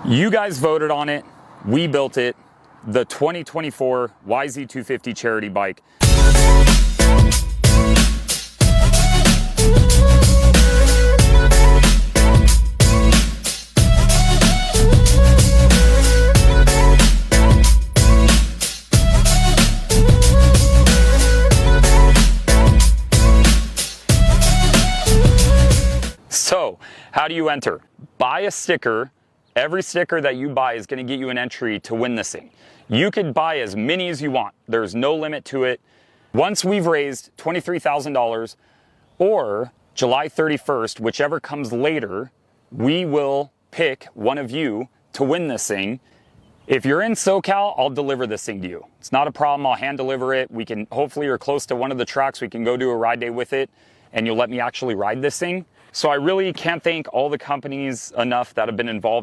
You guys voted on it, we built it, the 2024 YZ250 charity bike. So, how do you enter? Buy a sticker. Every sticker that you buy is going to get you an entry to win this thing. You could buy as many as you want. There's no limit to it. Once we've raised $23,000 or July 31st, whichever comes later, we will pick one of you to win this thing. If you're in SoCal, I'll deliver this thing to you. It's not a problem. I'll hand deliver it. We can, hopefully you're close to one of the tracks. We can go do a ride day with it and you'll let me actually ride this thing. So I really can't thank all the companies enough that have been involved